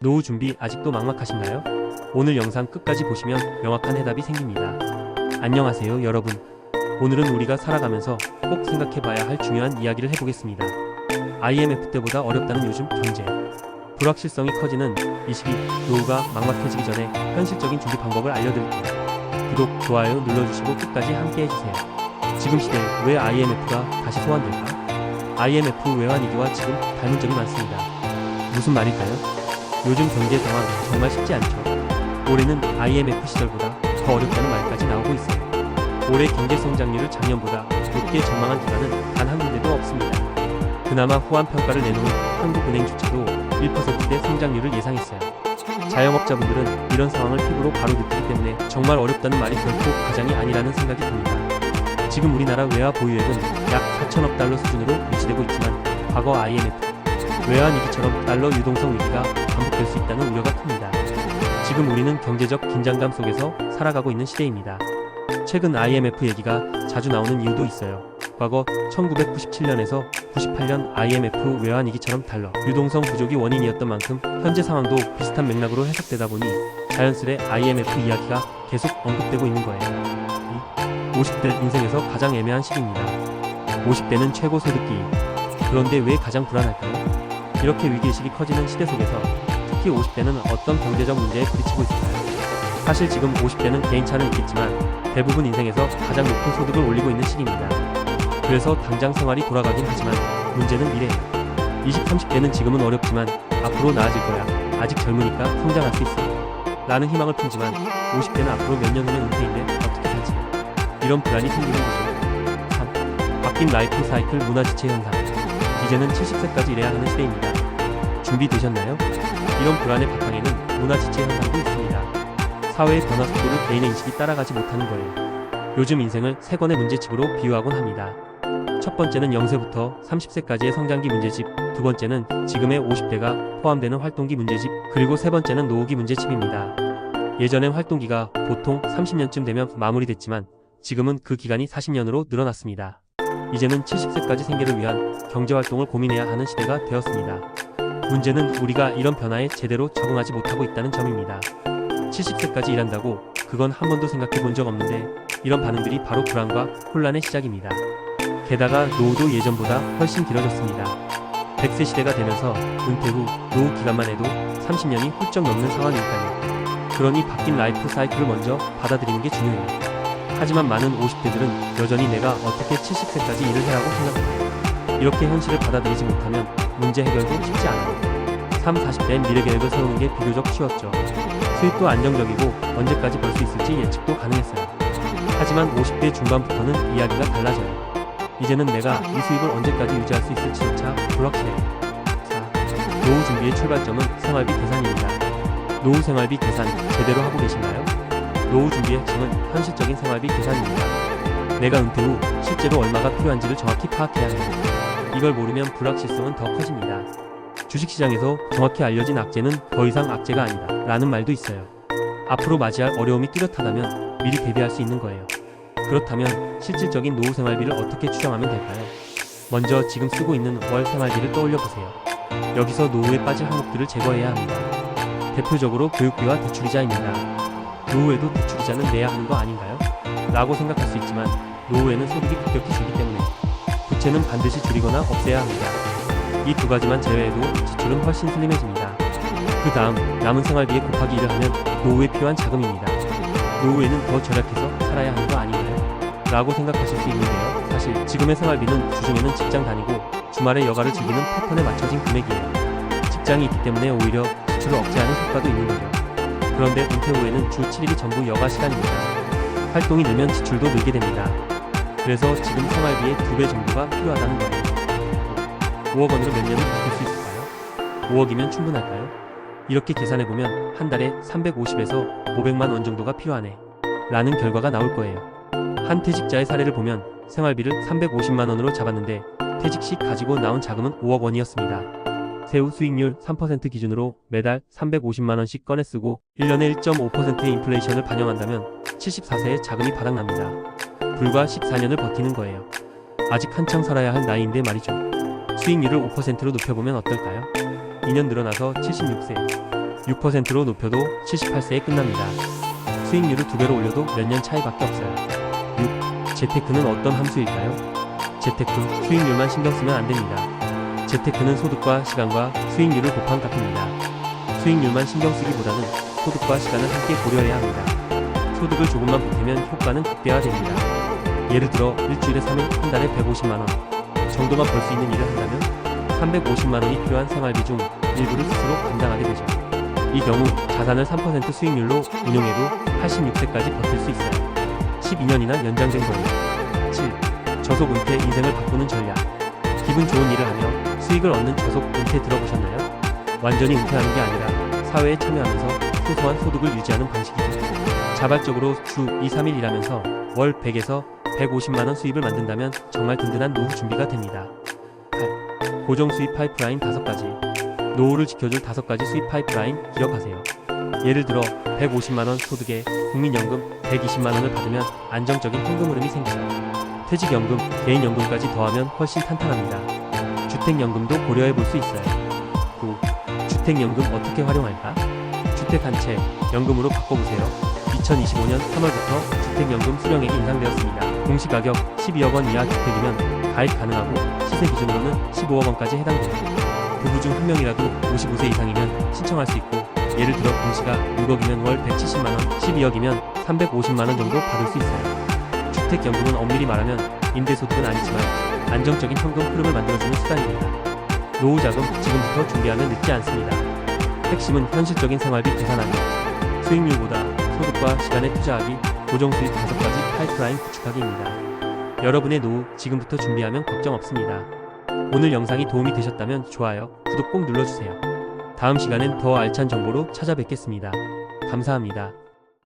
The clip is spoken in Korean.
노후 준비 아직도 막막하신가요? 오늘 영상 끝까지 보시면 명확한 해답이 생깁니다. 안녕하세요 여러분. 오늘은 우리가 살아가면서 꼭 생각해봐야 할 중요한 이야기를 해보겠습니다. IMF 때보다 어렵다는 요즘 경제. 불확실성이 커지는 이 시기, 노후가 막막해지기 전에 현실적인 준비 방법을 알려드릴게요. 구독, 좋아요 눌러주시고 끝까지 함께 해주세요. 지금 시대에 왜 IMF가 다시 소환될까? IMF 외환위기와 지금 닮은 점이 많습니다. 무슨 말일까요? 요즘 경제 상황 정말 쉽지 않죠. 올해는 IMF 시절보다 더 어렵다는 말까지 나오고 있어요. 올해 경제 성장률을 작년보다 높게 전망한 기관은 단 한 군데도 없습니다. 그나마 호환 평가를 내놓은 한국은행조차도 1%대 성장률을 예상했어요. 자영업자분들은 이런 상황을 피부로 바로 느끼기 때문에 정말 어렵다는 말이 결코 과장이 아니라는 생각이 듭니다. 지금 우리나라 외화 보유액은 약 4천억 달러 수준으로 유지되고 있지만 과거 IMF 외환위기처럼 달러 유동성 위기가 반복될 수 있다는 우려가 큽니다. 지금 우리는 경제적 긴장감 속에서 살아가고 있는 시대입니다. 최근 IMF 얘기가 자주 나오는 이유도 있어요. 과거 1997년에서 98년 IMF 외환위기처럼 달러 유동성 부족이 원인이었던 만큼 현재 상황도 비슷한 맥락으로 해석되다 보니 자연스레 IMF 이야기가 계속 언급되고 있는 거예요. 50대 인생에서 가장 애매한 시기입니다. 50대는 최고 소득기. 그런데 왜 가장 불안할까요? 이렇게 위기의식이 커지는 시대 속에서 특히 50대는 어떤 경제적 문제에 부딪히고 있을까요? 사실 지금 50대는 개인차는 있겠지만 대부분 인생에서 가장 높은 소득을 올리고 있는 시기입니다. 그래서 당장 생활이 돌아가긴 하지만 문제는 미래예요. 20, 30대는 지금은 어렵지만 앞으로 나아질 거야. 아직 젊으니까 성장할 수 있어. 라는 희망을 품지만 50대는 앞으로 몇 년 후면 은퇴인데 어떻게 살지? 이런 불안이 생기는 거죠. 3. 바뀐 라이프 사이클 문화지체 현상. 이제는 70세까지 일해야 하는 시대입니다. 준비되셨나요? 이런 불안의 바탕에는 문화지체 현상도 있습니다. 사회의 변화 속도를 개인의 인식이 따라가지 못하는 거예요. 요즘 인생을 세 권의 문제집으로 비유하곤 합니다. 첫 번째는 0세부터 30세까지의 성장기 문제집, 두 번째는 지금의 50대가 포함되는 활동기 문제집, 그리고 세 번째는 노후기 문제집입니다. 예전엔 활동기가 보통 30년쯤 되면 마무리됐지만 지금은 그 기간이 40년으로 늘어났습니다. 이제는 70세까지 생계를 위한 경제활동을 고민해야 하는 시대가 되었습니다. 문제는 우리가 이런 변화에 제대로 적응하지 못하고 있다는 점입니다. 70세까지 일한다고 그건 한 번도 생각해 본 적 없는데 이런 반응들이 바로 불안과 혼란의 시작입니다. 게다가 노후도 예전보다 훨씬 길어졌습니다. 100세 시대가 되면서 은퇴 후 노후 기간만 해도 30년이 훌쩍 넘는 상황이니까요. 그러니 바뀐 라이프 사이클을 먼저 받아들이는 게 중요해요. 하지만 많은 50대들은 여전히 내가 어떻게 70세까지 일을 해야 하고 생각해요. 이렇게 현실을 받아들이지 못하면 문제 해결도 쉽지 않아요. 3, 40대엔 미래 계획을 세우는 게 비교적 쉬웠죠. 수입도 안정적이고 언제까지 벌 수 있을지 예측도 가능했어요. 하지만 50대 중반부터는 이야기가 달라져요. 이제는 내가 이 수입을 언제까지 유지할 수 있을지조차 불확실해요. 4. 노후 준비의 출발점은 생활비 계산입니다. 노후 생활비 계산 제대로 하고 계신가요? 노후 준비의 핵심은 현실적인 생활비 계산입니다. 내가 은퇴 후 실제로 얼마가 필요한지를 정확히 파악해야 해요. 이걸 모르면 불확실성은 더 커집니다. 주식시장에서 정확히 알려진 악재는 더 이상 악재가 아니다 라는 말도 있어요. 앞으로 맞이할 어려움이 뚜렷하다면 미리 대비할 수 있는 거예요. 그렇다면 실질적인 노후 생활비를 어떻게 추정하면 될까요? 먼저 지금 쓰고 있는 월 생활비를 떠올려 보세요. 여기서 노후에 빠질 항목들을 제거해야 합니다. 대표적으로 교육비와 대출이자입니다. 노후에도 대출이자는 내야 하는 거 아닌가요? 라고 생각할 수 있지만 노후에는 소득이 급격히 줄기 때문에 부채는 반드시 줄이거나 없애야 합니다. 이 두 가지만 제외해도 지출은 훨씬 슬림해집니다. 그 다음 남은 생활비에 곱하기 1을 하면 노후에 필요한 자금입니다. 노후에는 더 절약해서 살아야 하는 거 아닌가요? 라고 생각하실 수 있는데요. 사실 지금의 생활비는 주중에는 직장 다니고 주말에 여가를 즐기는 패턴에 맞춰진 금액이에요. 직장이 있기 때문에 오히려 지출을 억제하는 효과도 있는 거죠. 그런데 은퇴 후에는 주 7일이 전부 여가 시간입니다. 활동이 늘면 지출도 늘게 됩니다. 그래서 지금 생활비의 2배 정도가 필요하다는 거예요. 5억 원으로 몇 년을 버틸 수 있을까요? 5억이면 충분할까요? 이렇게 계산해보면 한 달에 350에서 500만 원 정도가 필요하네 라는 결과가 나올 거예요. 한 퇴직자의 사례를 보면 생활비를 350만 원으로 잡았는데 퇴직 시 가지고 나온 자금은 5억 원이었습니다. 세후 수익률 3% 기준으로 매달 350만 원씩 꺼내 쓰고 1년에 1.5%의 인플레이션을 반영한다면 74세에 자금이 바닥납니다. 불과 14년을 버티는 거예요. 아직 한창 살아야 할 나이인데 말이죠. 수익률을 5%로 높여보면 어떨까요? 2년 늘어나서 76세. 6%로 높여도 78세에 끝납니다. 수익률을 2배로 올려도 몇 년 차이밖에 없어요. 6. 재테크는 어떤 함수일까요? 재테크, 수익률만 신경 쓰면 안 됩니다. 재테크는 소득과 시간과 수익률을 곱한 값입니다. 수익률만 신경 쓰기보다는 소득과 시간을 함께 고려해야 합니다. 소득을 조금만 보태면 효과는 극대화됩니다. 예를 들어 일주일에 3일, 한 달에 150만원 정도만 벌 수 있는 일을 한다면 350만원이 필요한 생활비 중 일부를 스스로 감당하게 되죠. 이 경우 자산을 3% 수익률로 운용해도 86세까지 버틸 수 있어요. 12년이나 연장된 경우. 7. 저속 은퇴 인생을 바꾸는 전략. 기분 좋은 일을 하며 수익을 얻는 저속 은퇴 들어보셨나요? 완전히 은퇴하는 게 아니라 사회에 참여하면서 소소한 소득을 유지하는 방식이죠. 자발적으로 주 2, 3일 일하면서 월 100에서 150만원 수입을 만든다면 정말 든든한 노후 준비가 됩니다. 8. 고정 수입 파이프라인 5가지. 노후를 지켜줄 5가지 수입 파이프라인 기억하세요. 예를 들어 150만원 소득에 국민연금 120만원을 받으면 안정적인 현금 흐름이 생기죠. 퇴직연금, 개인연금까지 더하면 훨씬 탄탄합니다. 주택연금도 고려해 볼 수 있어요. 9. 주택연금 어떻게 활용할까? 주택 한 채 연금으로 바꿔보세요. 2025년 3월부터 주택연금 수령액이 인상되었습니다. 공시가격 12억 원 이하 주택이면 가입 가능하고 시세 기준으로는 15억 원까지 해당됩니다. 부부 중 한 명이라도 55세 이상이면 신청할 수 있고, 예를 들어 공시가 6억이면 월 170만원, 12억이면 350만원 정도 받을 수 있어요. 주택연금은 엄밀히 말하면 임대소득은 아니지만 안정적인 현금 흐름을 만들어주는 수단입니다. 노후자금 지금부터 준비하면 늦지 않습니다. 핵심은 현실적인 생활비 계산하기, 수익률보다 소득과 시간에 투자하기, 고정수입 5가지 파이프라인 구축하기입니다. 여러분의 노후 지금부터 준비하면 걱정 없습니다. 오늘 영상이 도움이 되셨다면 좋아요, 구독 꼭 눌러주세요. 다음 시간엔 더 알찬 정보로 찾아뵙겠습니다. 감사합니다.